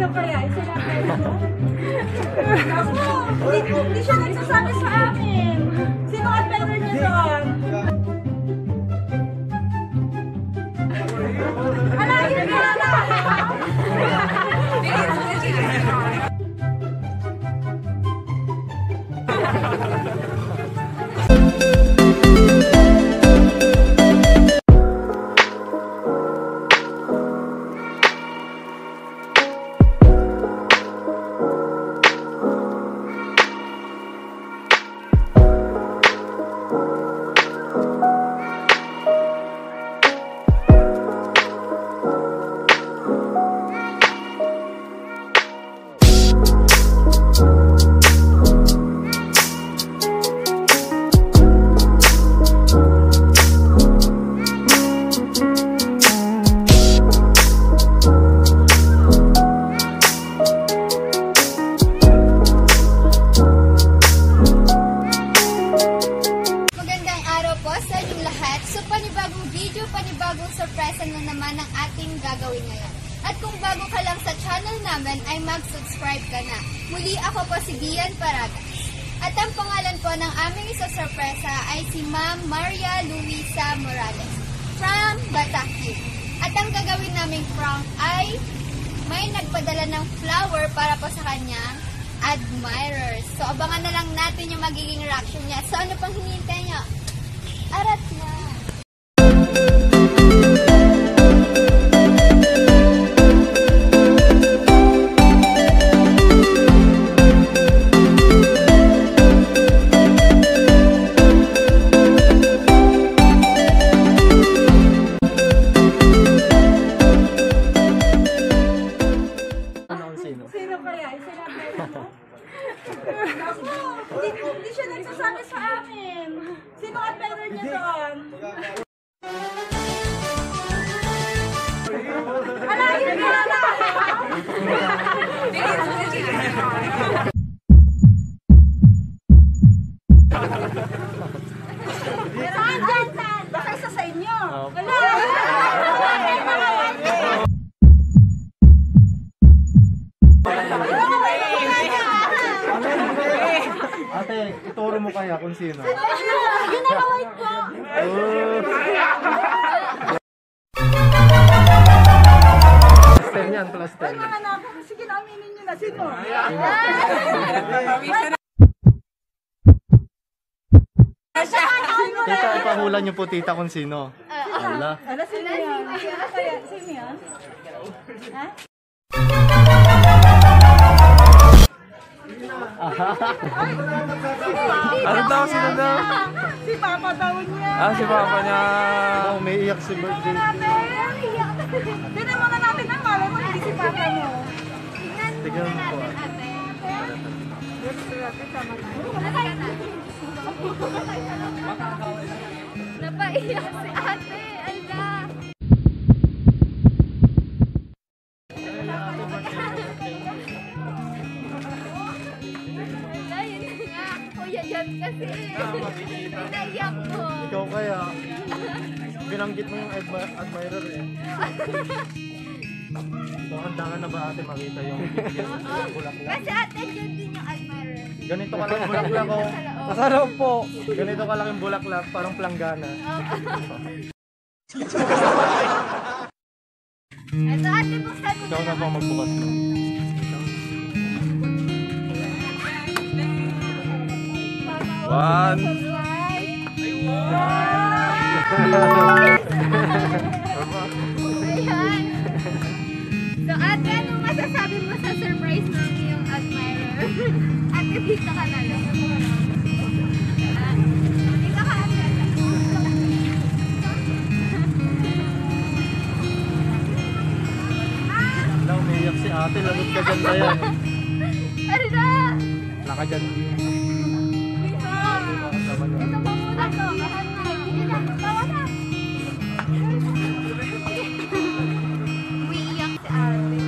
Sino kaya? Sinabi mo? Hindi siya nagsasabi sa amin. Sino ang better niya doon? Alayin mo na! panibagong sorpresa na naman ang ating gagawin ngayon. At kung bago ka lang sa channel namin ay mag-subscribe ka na. Muli ako po si Dian Paragas. At ang pangalan po ng aming isa-sorpresa ay si Ma'am Maria Luisa Morales from Batakyu. At ang gagawin naming prank ay may nagpadala ng flower para po sa kanyang admirers. So abangan na lang natin yung magiging reaction niya. So ano pang hinihintay niyo? Arat na! Sino kaya? Sinabi mo? Hindi siya nagsasabi sa amin. Sino ang better niya doon? Alayin mo na! Saan? Baka isa sa inyo. Wala! Ate, ituro mo kaya kung sino? Yun ang white ko! Plus 10 yan, plus 10. Ay mga anak, sige na aminin nyo na. Sino? Tita, ipahula niyo po tita kung sino. Ala. Ala, sino yan? Kaya, sino yan? Ha? Ano daw? Sino daw? Si Papa daw niya. Ah, si Papa niya. Oh, may iyak si birthday. Tignan muna natin ang malay mo, hindi si Papa mo. Tignan mo po. Napaiyak si ate. Alda. Ayun nga. Kuya yan kasi. Pinaiyak mo. Ikaw kaya, binanggit mo yung admirer eh. So, handa ka na ba ate makita yung bulaklak? Kasi ate dyan din yung admirer. Ganito kalaking bulaklak oh. Nasa loob po. Ganito kalaking bulaklak, parang planggana. Ito ate, buksan mo Ikaw na ba magbukas mo? One. Ayan. So ate, anong masasabi mo sa surprise ng iyong admirer? Ate, dito ka na lang. Dito ka ate. Wala, umiiyak si ate, lagot ka dyan na yan. Ano na? Laka dyan. Ito pa muna to. Mahal na. Sige lang. Tawa na. Umiiyak si ate.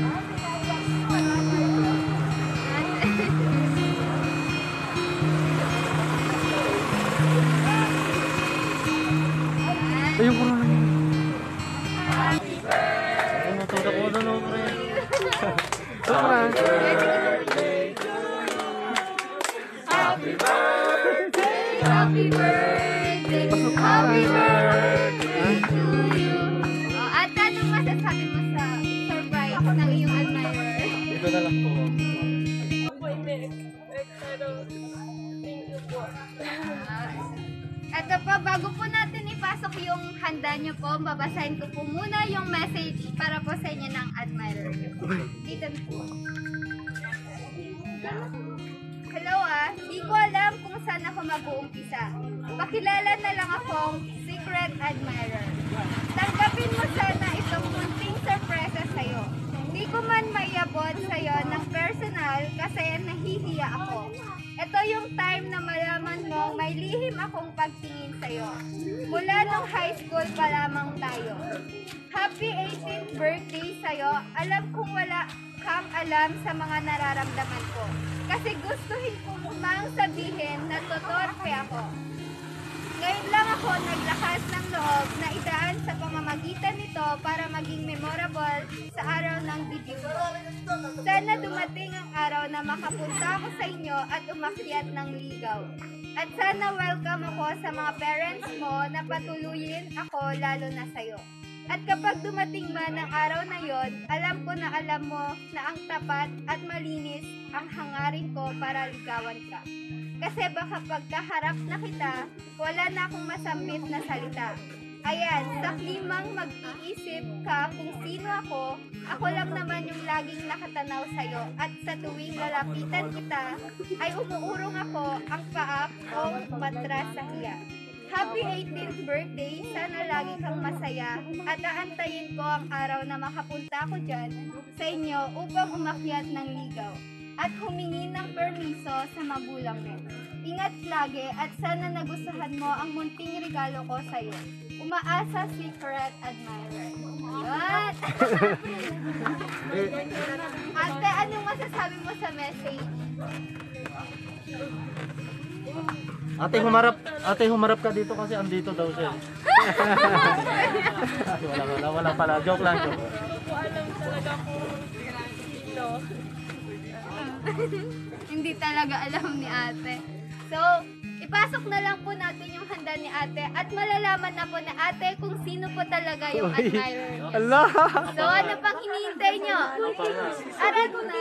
Ayun ko na lang. Ay, natutok mo na no, pre. Happy birthday! Happy birthday to you! Oh, at anong masasabi mo sa surprise ng iyong admirer? Ito na lang po. Ito po, bago po natin ipasok yung handa nyo po, babasahin ko po muna yung message para po sa inyo ng admirer nyo. Dito po. Hello di ko alam kung saan ako mag-uumpisa. Pakilala na lang akong secret admirer. Tanggapin mo sana itong munting sorpresa sa'yo. Di ko man maiabot sa'yo ng personal kasi nahihiya ako. Ito yung time na malaman mo may lihim akong pagtingin sa'yo. Mula nung high school pa lamang tayo. Happy 18th birthday sa'yo. Alam kong wala kang alam sa mga nararamdaman ko. Kasi gustuhin ko mang sabihin na totorpe ako. Ngayon lang ako naglakas ng loob na idaan sa pamamagitan nito para maging memorable sa araw ng debut. Sana dumating ang araw na makapunta ako sa inyo at umakyat ng ligaw. At sana welcome ako sa mga parents mo na patuluyin ako lalo na sa'yo. At kapag dumating man ang araw na yon, alam ko na alam mo na ang tapat at malinis ang hangarin ko para ligawan ka. Kasi baka pagkaharap na kita, wala na akong masambit na salita. Ayan, sa klimang mag-iisip ka kung sino ako lang naman yung laging nakatanaw sa'yo. At sa tuwing lalapitan kita, ay umuurong ako ang paa o matras sa hiya. Happy 18th birthday! Sana lagi kang masaya at aantayin ko ang araw na makapunta ko dyan sa inyo upang umakyat ng ligaw at humingi ng permiso sa magulang mo. Ingat lagi at sana nagustuhan mo ang munting regalo ko sa iyo. Umaasa, secret admirer. What? Ate, anong masasabi mo sa message? Ate, humarap ka dito kasi andito daw siya. wala pala. Joke lang. Hindi talaga alam ni ate. So, ipasok na lang po natin yung handa ni ate at malalaman na po na ate kung sino po talaga yung admirer niya. Allah! So, ano pang hinihintay nyo? Aral ko na!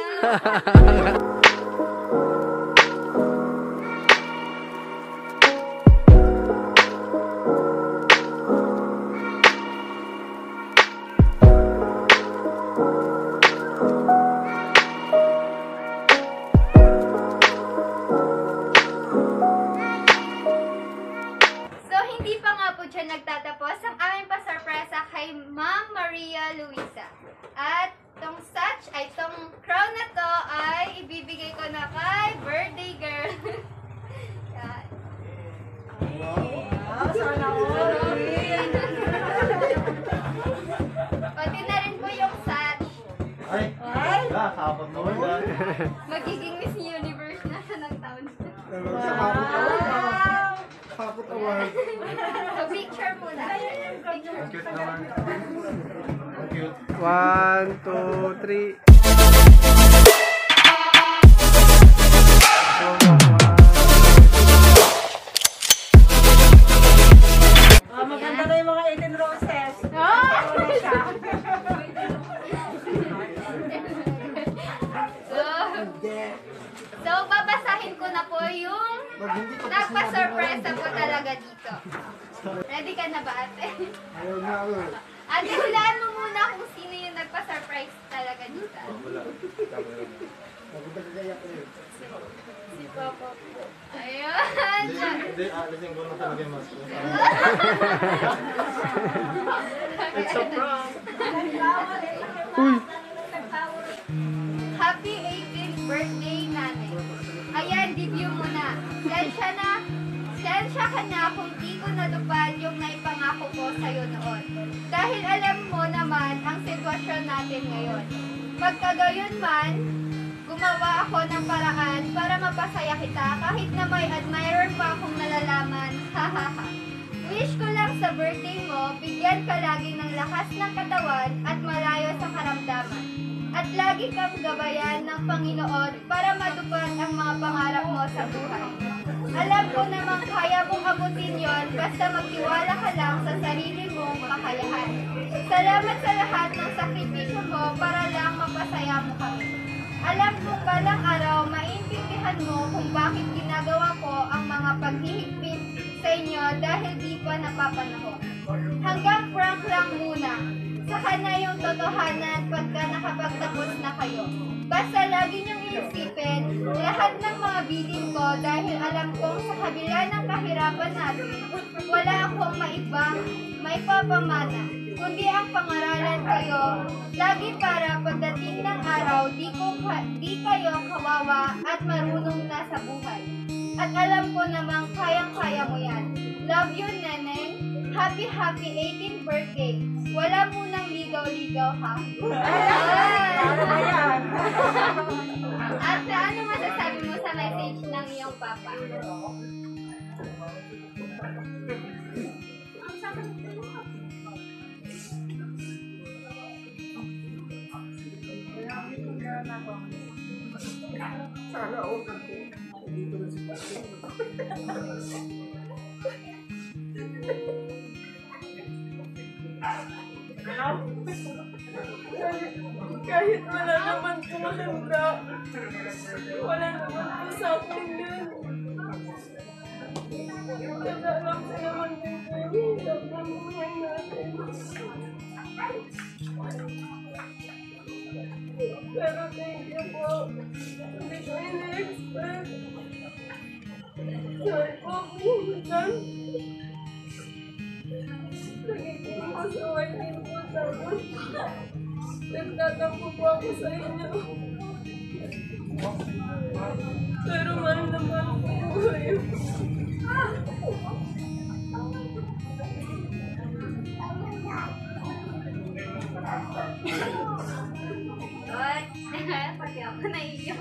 Nagtatapos ang aming pasurpresa kay Ma'am Maria Luisa. At tong such ay tong crown na to ay ibibigay ko na kay birthday girl. Yan. Sana all. Pati na rin po yung such. Ay! Kapag naman ba? Magiging Miss Universe na siya ng taon. Kapag award. So picture muna. Picture. Ang cute naman. Ang cute. 1, 2, 3. Maganda na yung mga 18 roses. So, babasahin ko na po yung nagpa-surpresa po talaga dito. Ready ka na ba, ate? Ayaw na ako. Ate, hulaan mo muna kung sino yung nagpa-surprise talaga dito. Si Papa po. Ayun! Hindi, alisin ko na talaga yung mask. It's a prank! Happy 18th birthday, nanay. Ayan, debut mo na. Sensya ka na kung di ko natupad yung naipangako ko sa'yo noon. Dahil alam mo naman ang sitwasyon natin ngayon. Pagkagayon man, gumawa ako ng paraan para mapasaya kita kahit na may admirer pa akong nalalaman. Hahaha. Wish ko lang sa birthday mo, bigyan ka lagi ng lakas ng katawan at malayo sa karamdaman. At lagi kang gabayan ng Panginoon para matupad ang mga pangarap mo sa buhay. Alam ko namang kaya mong abutin yon basta magtiwala ka lang sa sarili mong kakayahan. Salamat sa lahat ng sakripisyo mo para lang mapasaya mo kami. Alam kong balang araw maintindihan mo kung bakit ginagawa ko ang mga paghihigpit sa inyo dahil di pa napapanahon. Hanggang prank lang muna. Saka na yung totohanan pagka nakapagtapos na kayo. Basta lagi niyong iisipin lahat ng mga bilin ko dahil alam kong sa kabila ng kahirapan natin, wala akong maipapamana, kundi ang pangaralan kayo, lagi para pagdating ng araw, di kayo kawawa at marunong na sa buhay. At alam ko namang kayang-kaya mo yan. Love you, Neneng. Happy 18th birthday. Wala munang ligaw-ligaw, ha? At ano masasabi mo sa message ng iyong papa? Kahit wala naman po handa, wala naman po sa akin yun. Kasi alam ko naman din po yung hirap ng buhay natin. Pero thank you po. Hindi ko in-expect. Sorry po, minsan. Nagiging masaway din po tapos. Nagtatampo po ako sa inyo. Pero mahal na mahal ko kayo. Pati ako naiiyak.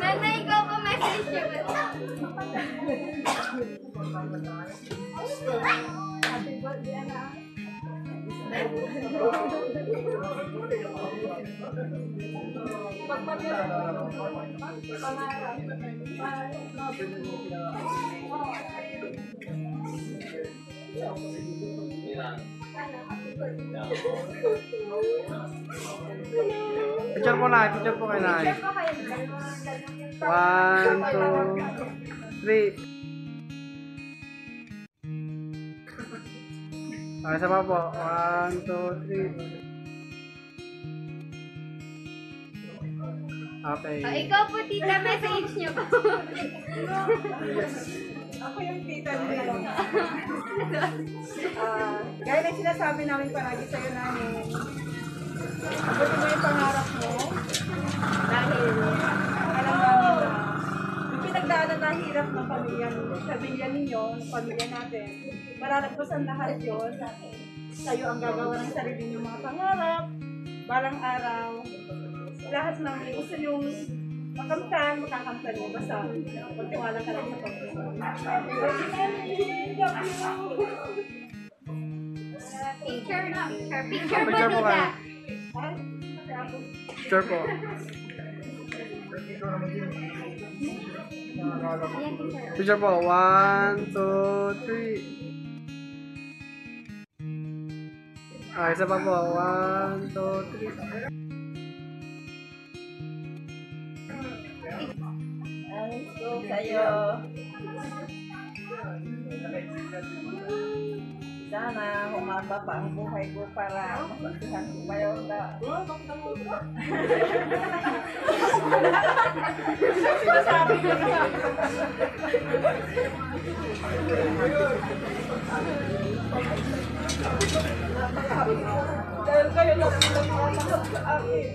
Nanay, ikaw po message niyo ba? Happy birthday, anak. Picture po na, picture po kayo na. 1, 2, 3. Okay, isa pa po. 1, 2, 3. Okay. Ikaw po, tita, message niyo po. Ako yung tita nila. Gaya ng sinasabi namin paragi sa'yo namin, abutin mo yung pangarap mo dahil alam namin na yung pinagdaanan na hirap ng pamilya ninyo, ng pamilya natin, mararagpasan lahat yun. Kayo ang gagawa ng sarili niyong mga pangarap, balang araw, lahat ng gusto niyong makamtan, makakamtan niyo. Basta magtiwala ka lang sa Panginoon. Picture na. Picture Picture po, po tita. kayo. Picture po. Ayan, picture. Picture po. 1, 2, 3. Ah, isa pa po. 1, 2, 3. Ang gusto sa'yo. Sana humaba pa ang buhay ko para mapagsihan ko kayo na. Sinasabi ko na. Dahil kayo lang nagmamahal sa akin.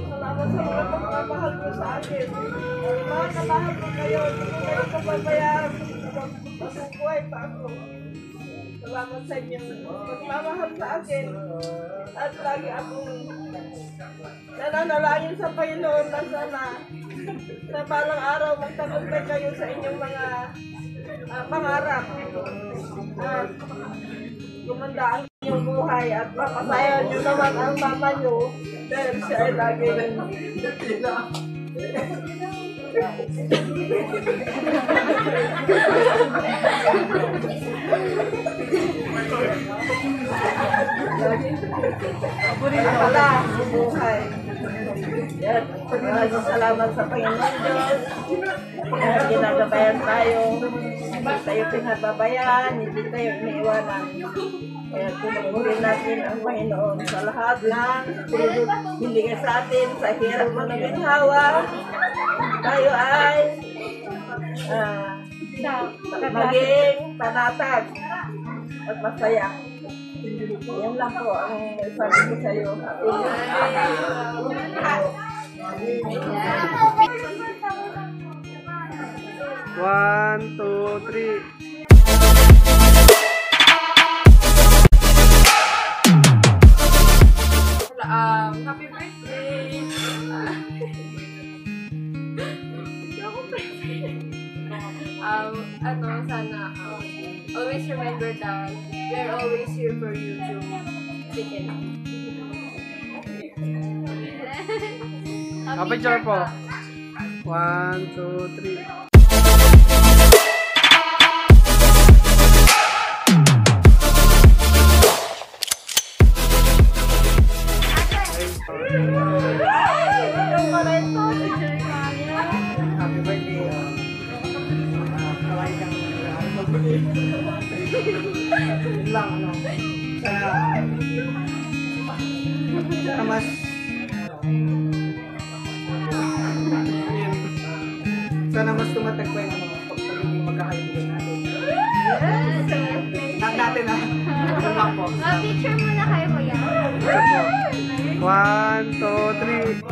Salamat sa mga pagmamahal ko sa akin. Mga kamahal ko kayo, hindi ko kayo papabayaan. Masubuhay pa ako. Salamat sa inyo. Magmamahal sa akin. At lagi akong nananalangin sa Panginoon na sana sa balang araw magtagumpay kayo sa inyong mga pangarap. At gumanda ang inyong buhay at mapasaya nyo naman ang mama nyo dahil siya ay lagi pala ang buhay. Yan, maraming salamat sa Panginoon Diyos. Kaya ginagabayan tayo. Hindi tayo pinababayaan, hindi tayo iniiwanan. Kaya tumukulin natin ang Panginoon sa lahat ng binigay sa atin sa hirap mo ng ginhawa. Tayo ay maging panatag at masaya. Yan lang po ang sabi ko sa iyo. One, two, three. Happy birthday! Sana always remember that we're always here for you to pick it up. Picture po. 1, 2, 3. Happy birthday. Lang ano. Sana mas sana mas tumatag pa yung pagiging magkakaibigan natin. Natin na. Ito lang po. Picture muna kayo, kuya. Ito po. 1, 2, 3.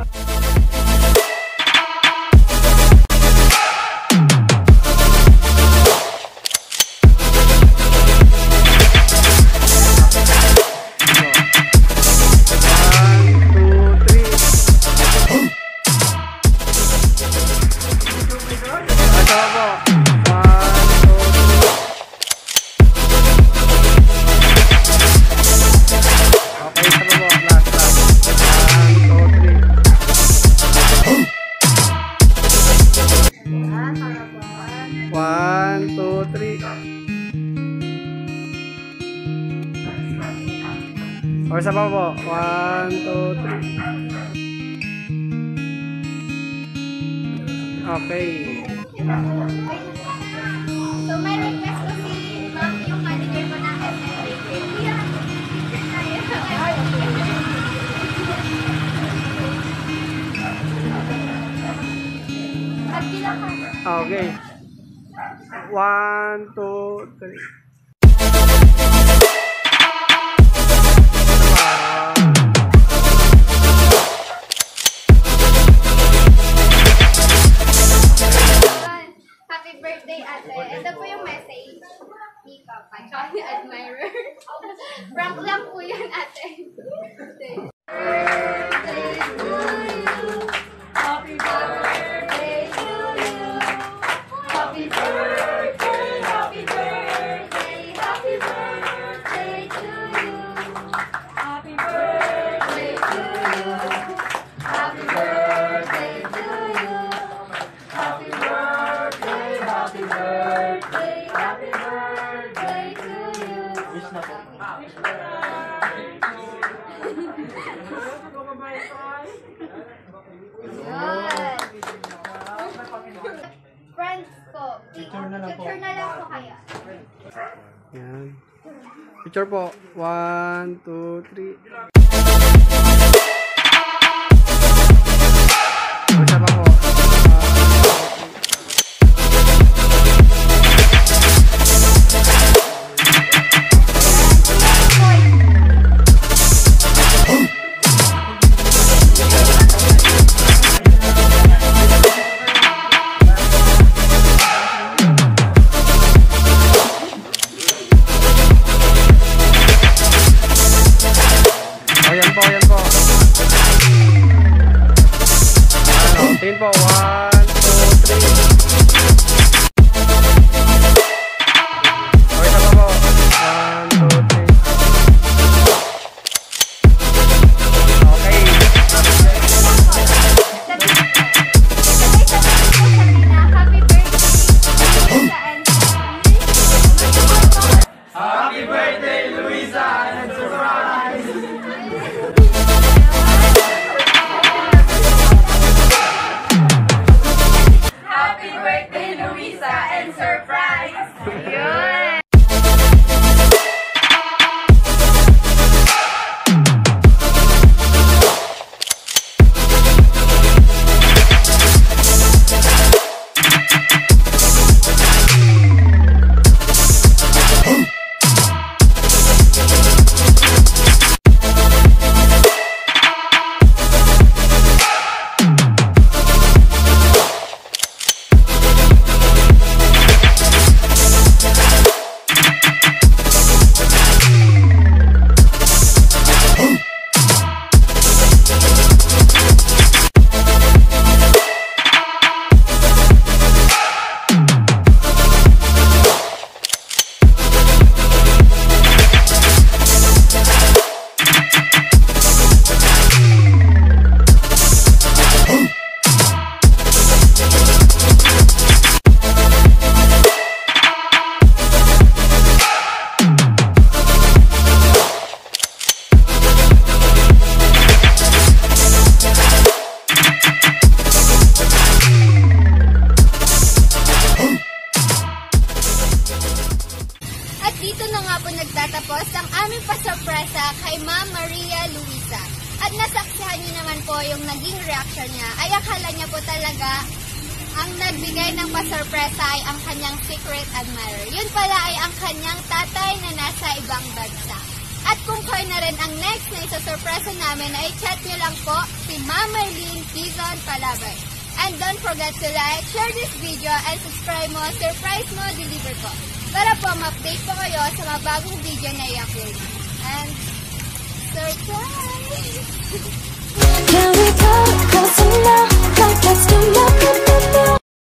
Or sa pa po. 1, 2, 3. Okay. So, may request ko si Ma'am, yung manager ko ng SMB. Agbilang ka. Okay. 1, 2, 3. Happy birthday, ate. Ito po yung message ni Papa, tsaka ni Admirer. Prank lang po yan, ate. Happy birthday to you. Happy birthday, happy birthday, happy birthday to you. Happy birthday to you. Happy birthday to you. Happy birthday, happy birthday, happy birthday to you. Wish na po. Friends po. Picture na lang po kaya. Yan. Picture po. 1, 2, 3. Isa pa po. 1, 2, 3. Ayan po, ayan po. Tingin po, 1, 2, 3. Okay na po po. 1, 2, 3. yung naging reaction niya, ay akala niya po talaga ang nagbigay ng pasurpresa ay ang kanyang secret admirer. Yun pala ay ang kanyang tatay na nasa ibang bansa. At kung kayo na rin ang next na isasurpresa namin, ay chat nyo lang po si Ma'am Marlene Quizon Palabay. And don't forget to like, share this video, and subscribe mo, surprise mo, deliver ko. Para po ma-update po kayo sa mga bagong video na i-upload. And surprise!